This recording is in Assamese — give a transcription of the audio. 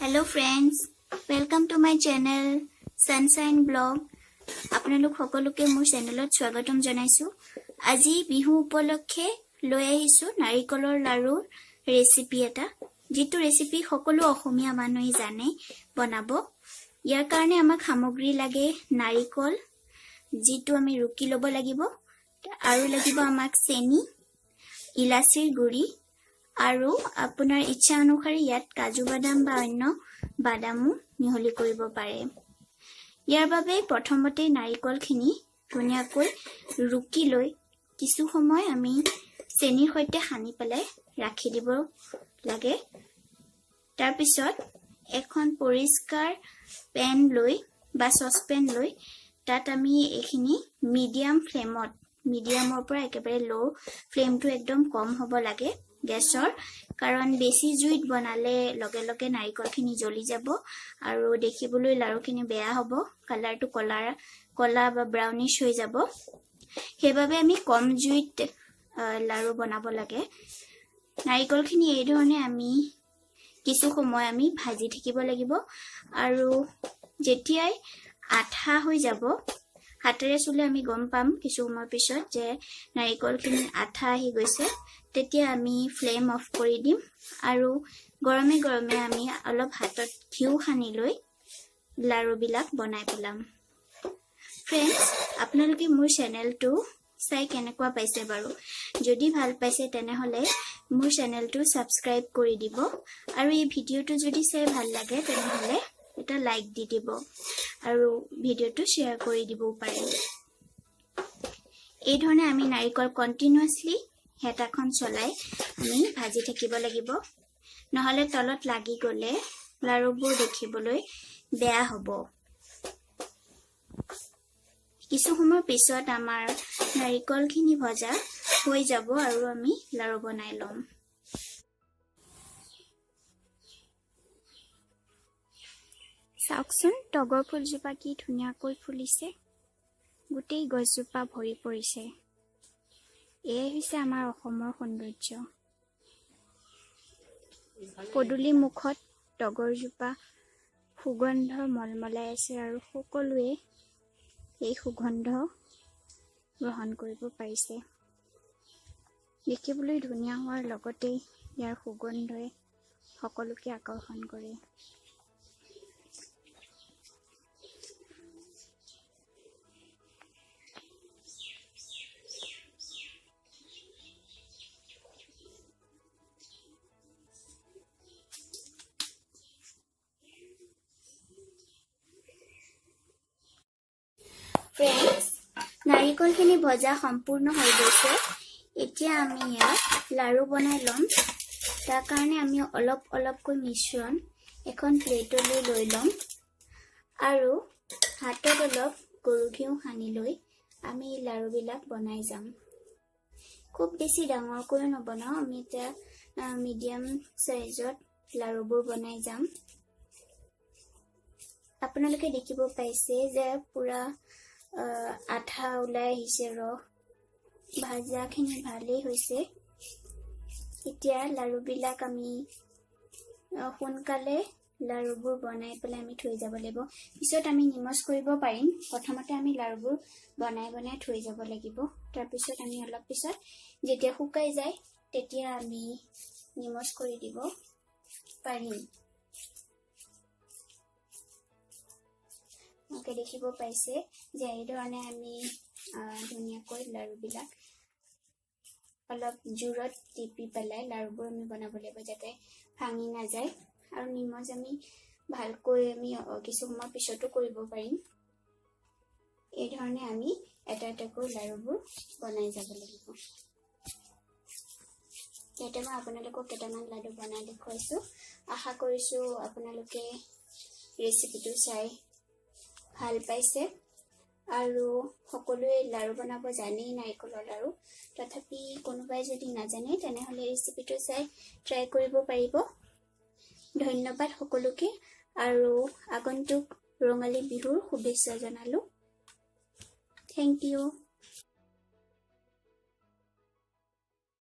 Hello friends, welcome to my channel Sunshine Blog. আপোনালোক সকলোকে মোৰ চেনেলত স্বাগতম জনাইছো। আজি বিহু উপলক্ষে লৈ আহিছো নাৰিকলৰ লাৰুৰ ৰেচিপি এটা, যিটো ৰেচিপি সকলো অসমীয়া মানুহে জানে বনাব। ইয়াৰ কাৰণে আমাক সামগ্ৰী লাগে নাৰিকল, যিটো আমি ৰুকি ল'ব লাগিব, আৰু লাগিব আমাক চেনি, ইলাচিৰ গুড়ি, আৰু আপোনাৰ ইচ্ছা অনুসৰি ইয়াত কাজু বাদাম বা অন্য বাদামো মিহলি কৰিব পাৰে। ইয়াৰ বাবে প্ৰথমতে নাৰিকলখিনি ধুনীয়াকৈ ৰুকি লৈ কিছু সময় আমি চেনিৰ সৈতে সানি পেলাই ৰাখি দিব লাগে। তাৰ পিছত এখন পৰিষ্কাৰ পেন লৈ বা চচপেন লৈ তাত আমি এইখিনি মিডিয়ামৰ পৰা একেবাৰে লো ফ্লেমটো একদম কম হ'ব লাগে গেছৰ, কাৰণ বেছি জুইত বনালে লগে লগে নাৰিকলখিনি জ্বলি যাব আৰু দেখিবলৈ লাৰুখিনি বেয়া হ'ব, কালাৰটো কলা বা ব্ৰাউনিছ হৈ যাব। সেইবাবে আমি কম জুইত লাৰু বনাব লাগে। নাৰিকলখিনি এই ধৰণে আমি কিছু সময় আমি ভাজি থাকিব লাগিব, আৰু যেতিয়াই আঠা হৈ যাব, হাতেৰে চুলে আমি গম পাম কিছু সময় পিছত যে নাৰিকলখিনি আঠা আহি গৈছে, তেতিয়া আমি ফ্লেম অফ কৰি দিম আৰু গৰমে গৰমে আমি অলপ হাতত ঘিউ সানি লৈ লাৰুবিলাক বনাই পেলাম। ফ্ৰেণ্ডছ, আপোনালোকে মোৰ চেনেলটো চাই কেনেকুৱা পাইছে বাৰু? যদি ভাল পাইছে তেনেহ'লে মোৰ চেনেলটো ছাবস্ক্ৰাইব কৰি দিব, আৰু এই ভিডিঅ'টো যদি চাই ভাল লাগে তেনেহ'লে এটা লাইক দি দিব আৰু ভিডিঅ'টো শ্বেয়াৰ কৰি দিবও পাৰে। এই ধৰণে আমি নাৰিকল কণ্টিনিউৱাছলি হেতাখন চলাই আমি ভাজি থাকিব লাগিব, নহ'লে তলত লাগি গ'লে লাৰুবোৰ দেখিবলৈ বেয়া হ'ব। কিছু সময়ৰ পিছত আমাৰ নাৰিকলখিনি ভজা হৈ যাব আৰু আমি লাৰু বনাই ল'ম। চাওকচোন, তগৰ ফুলজোপা কি ধুনীয়াকৈ ফুলিছে, গোটেই গছজোপা ভৰি পৰিছে। এয়াই হৈছে আমাৰ অসমৰ সৌন্দৰ্য। পদূলি মুখত তগৰজোপা সুগন্ধ মলমলাই আছে, আৰু সকলোৱে এই সুগন্ধ গ্ৰহণ কৰিব পাৰিছে। দেখিবলৈ ধুনীয়া হোৱাৰ লগতে ইয়াৰ সুগন্ধই সকলোকে আকৰ্ষণ কৰে। ফ্ৰেণ্ডছ, নাৰিকলখিনি ভজা সম্পূৰ্ণ হৈ গৈছে। এতিয়া আমি ইয়াত লাৰু বনাই ল'ম। তাৰ কাৰণে আমি অলপ অলপকৈ মিশ্ৰণ এখন প্লেটলৈ লৈ ল'ম, আৰু হাতত অলপ গৰু ঘিউ সানি লৈ আমি লাৰুবিলাক বনাই যাম। খুব বেছি ডাঙৰকৈও নবনাওঁ, আমি এতিয়া মিডিয়াম চাইজত লাৰুবোৰ বনাই যাম। আপোনালোকে দেখিব পাইছে যে পুৰা আঠা ওলাই আহিছে, ৰস ভাজাখিনি ভালেই হৈছে। এতিয়া লাৰুবিলাক আমি সোনকালে লাৰুবোৰ বনাই পেলাই আমি থৈ যাব লাগিব। পিছত আমি নিমজ কৰিব পাৰিম, প্ৰথমতে আমি লাৰুবোৰ বনাই থৈ যাব লাগিব। তাৰপিছত আমি অলপ পিছত যেতিয়া শুকাই যায় তেতিয়া আমি নিমজ কৰি দিব পাৰিম। দেখিব পাইছে যে এই ধৰণে আমি ধুনীয়াকৈ লাৰুবিলাক অলপ জোৰত টিপি পেলাই লাৰুবোৰ আমি বনাব লাগিব, যাতে ভাঙি নাযায়। আৰু নিমজ আমি ভালকৈ আমি কিছু সময় পিছতো কৰিব পাৰিম। এই ধৰণে আমি এটা এটাকৈ লাৰুবোৰ বনাই যাব লাগিব। এতিয়া মই আপোনালোকক কেইটামান লাডু বনাই দেখুৱাইছোঁ। আশা কৰিছোঁ আপোনালোকে ৰেচিপিটো চাই ভাল পাইছে, আৰু সকলোৱে লাৰু বনাব জানেই নাৰিকলৰ লাৰু। তথাপি কোনোবাই যদি নাজানে তেনেহ'লে ৰেচিপিটো চাই ট্ৰাই কৰিব পাৰিব। ধন্যবাদ সকলোকে, আৰু আগন্তুক ৰঙালী বিহুৰ শুভেচ্ছা জনালোঁ। Thank U.